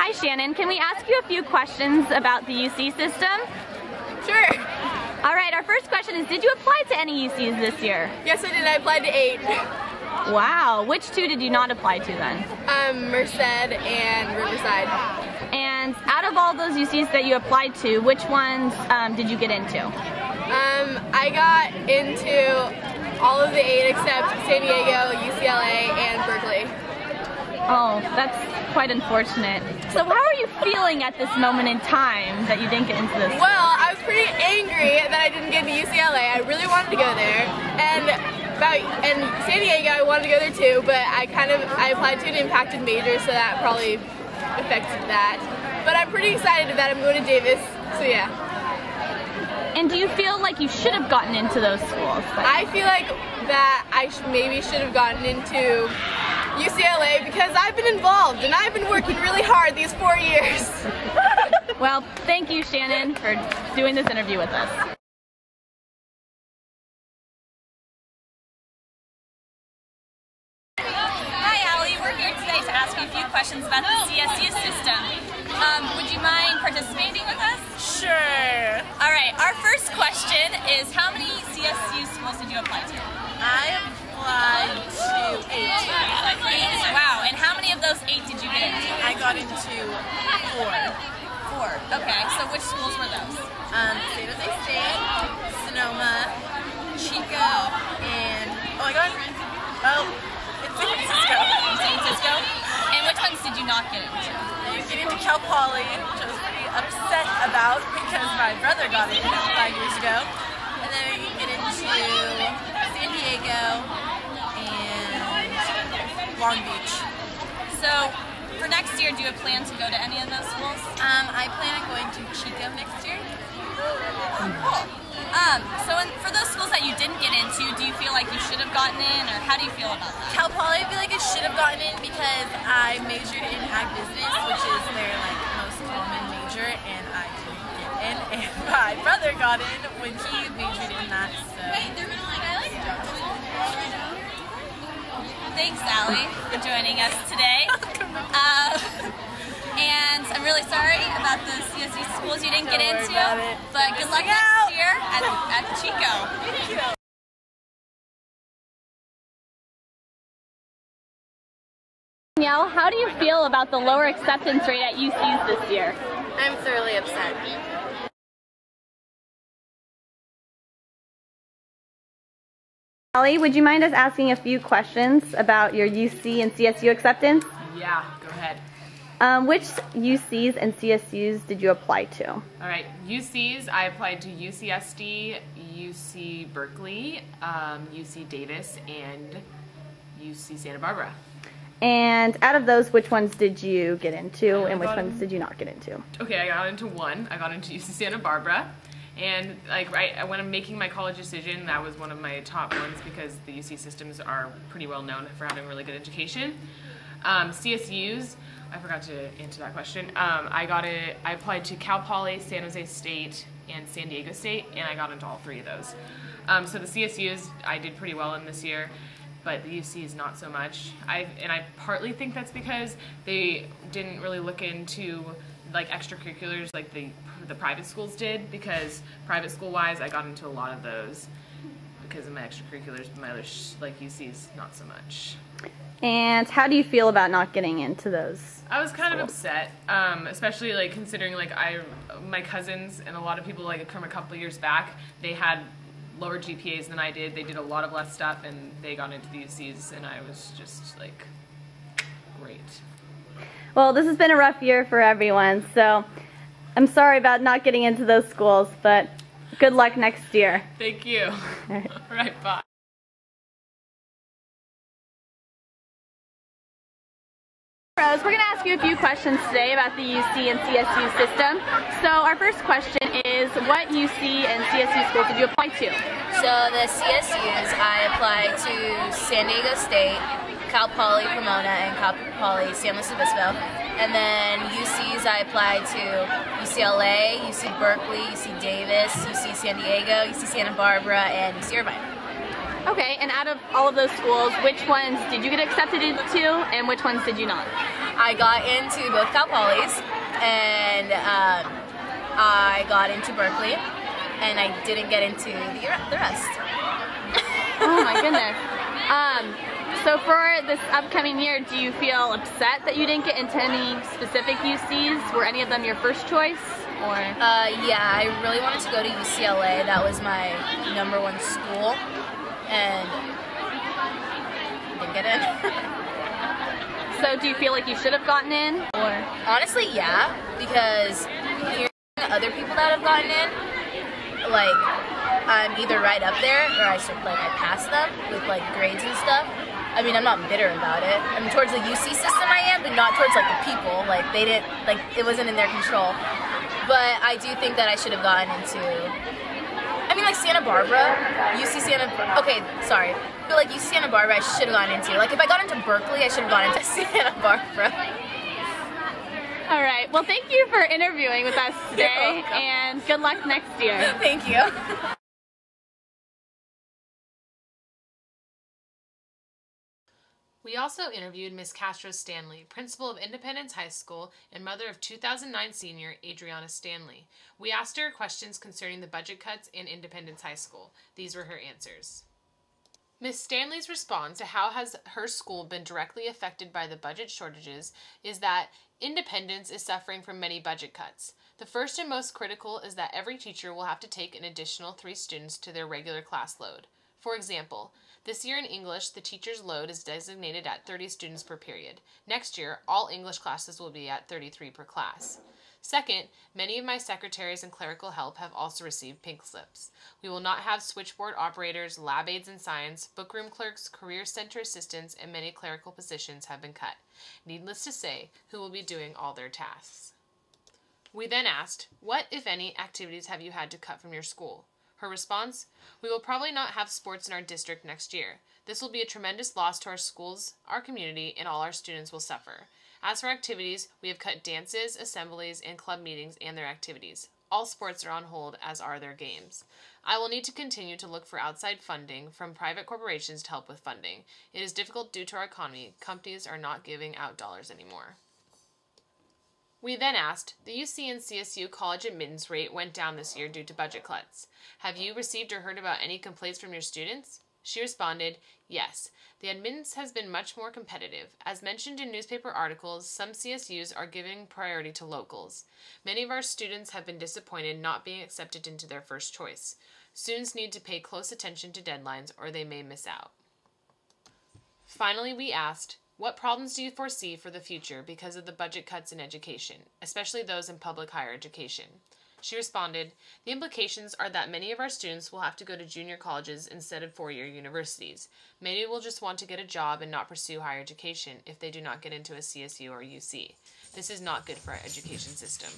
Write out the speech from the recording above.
Hi Shannon, can we ask you a few questions about the UC system? Sure. All right, our first question is, did you apply to any UCs this year? Yes, I did. I applied to 8. Wow, which 2 did you not apply to then? Merced and Riverside. And out of all those UCs that you applied to, which ones did you get into? I got into all of the 8 except San Diego, UCLA, and Berkeley. Oh, that's quite unfortunate. So how are you feeling at this moment in time that you didn't get into this? Well, I was pretty angry that I didn't get into UCLA. I really wanted to go there. And San Diego, I wanted to go there too, but I applied to an impacted major, so that probably affected that. But I'm pretty excited that I'm going to Davis, so yeah. And do you feel like you should have gotten into those schools? I feel like that I maybe should have gotten into UCLA because I've been involved and I've been working really hard these 4 years. Well, thank you Shannon for doing this interview with us. Hi Allie, we're here today to ask you a few questions about the CSU system. Would you mind participating with us? Sure. Alright, our first question is, how many CSU schools did you apply to? I applied to 8. 8? Wow, and how many of those 8 did you get into? I got into 4. 4. Okay, so which schools were those? San Jose State, Sonoma, Chico, and it's San Francisco. San Francisco? And which ones did you not get into? I get into Cal Poly, which I was pretty upset about because my brother got in 5 years ago. And then you get into San Diego and Long Beach. So, for next year, do you have plans to go to any of those schools? I plan on going to Chico next year. Cool. For those schools that you didn't get into, do you feel like you should have gotten in, or how do you feel about that? Cal Poly, I feel like I should have gotten in because I majored in ag business, which is their most common major, and I didn't get in, and my brother got in when he majored in that, so. Thanks, Allie, for joining us today. And I'm really sorry about the CSU schools you didn't get into, but good luck next year at Chico. Thank you. Danielle, how do you feel about the lower acceptance rate at UCs this year? I'm thoroughly upset. Allie, would you mind us asking a few questions about your UC and CSU acceptance? Yeah, go ahead. Which UCs and CSUs did you apply to? All right, UCs, I applied to UCSD, UC Berkeley, UC Davis, and UC Santa Barbara. And out of those, which ones did you get into and which ones did you not get into? Okay, I got into one. I got into UC Santa Barbara. And when I'm making my college decision, that was one of my top ones because the UC systems are pretty well known for having really good education. CSUs, I forgot to answer that question. I applied to Cal Poly, San Jose State, and San Diego State, and I got into all 3 of those. So the CSUs I did pretty well in this year, but the UCs not so much. I partly think that's because they didn't really look into extracurriculars like the private schools did, because private school wise I got into a lot of those because of my extracurriculars, but my other UCs not so much. And how do you feel about not getting into those? I was kind of upset, especially considering my cousins and a lot of people from a couple years back, they had lower GPAs than I did. They did a lot of less stuff and they got into the UCs, and I was just great. Well, this has been a rough year for everyone, so I'm sorry about not getting into those schools, but good luck next year. Thank you. All right, bye. Rose, we're going to ask you a few questions today about the UC and CSU system. So our first question is, what UC and CSU schools did you apply to? So the CSUs, I applied to San Diego State, Cal Poly Pomona, and Cal Poly San Luis Obispo. And then UCs, I applied to UCLA, UC Berkeley, UC Davis, UC San Diego, UC Santa Barbara, and UC Irvine. Okay, and out of all of those schools, which ones did you get accepted into and which ones did you not? I got into both Cal Polys, and I got into Berkeley, and I didn't get into the rest. Oh my goodness. So for this upcoming year, do you feel upset that you didn't get into any specific UCs? Were any of them your first choice? Or? Yeah, I really wanted to go to UCLA. That was my #1 school, and didn't get in. So do you feel like you should have gotten in? Or honestly, yeah, because hearing other people that have gotten in, like, I'm either right up there or I passed them with like grades and stuff. I mean, I'm not bitter about it. I mean, towards the UC system I am, but not towards like the people. Like, they didn't, like, it wasn't in their control. But I do think that I should have gotten into, I mean, like Santa Barbara, okay, sorry. But like UC Santa Barbara I should have gotten into. Like, if I got into Berkeley, I should have gone into Santa Barbara. All right. Well, thank you for interviewing with us today, and good luck next year. Thank you. We also interviewed Miss Castro-Stanley, principal of Independence High School and mother of 2009 senior Adriana Stanley. We asked her questions concerning the budget cuts in Independence High School. These were her answers. Miss Stanley's response to how has her school been directly affected by the budget shortages is that Independence is suffering from many budget cuts. The first and most critical is that every teacher will have to take an additional 3 students to their regular class load. For example, this year in English, the teacher's load is designated at 30 students per period. Next year, all English classes will be at 33 per class. Second, many of my secretaries and clerical help have also received pink slips. We will not have switchboard operators, lab aides in science, bookroom clerks, career center assistants, and many clerical positions have been cut. Needless to say, who will be doing all their tasks? We then asked, what, if any, activities have you had to cut from your school? Her response, we will probably not have sports in our district next year. This will be a tremendous loss to our schools, our community, and all our students will suffer. As for activities, we have cut dances, assemblies, and club meetings and their activities. All sports are on hold, as are their games. I will need to continue to look for outside funding from private corporations to help with funding. It is difficult due to our economy. Companies are not giving out dollars anymore. We then asked, the UC and CSU college admittance rate went down this year due to budget cuts. Have you received or heard about any complaints from your students? She responded, yes. The admittance has been much more competitive. As mentioned in newspaper articles, some CSUs are giving priority to locals. Many of our students have been disappointed not being accepted into their first choice. Students need to pay close attention to deadlines or they may miss out. Finally, we asked, what problems do you foresee for the future because of the budget cuts in education, especially those in public higher education? She responded, the implications are that many of our students will have to go to junior colleges instead of 4-year universities. Many will just want to get a job and not pursue higher education if they do not get into a CSU or UC. This is not good for our education system.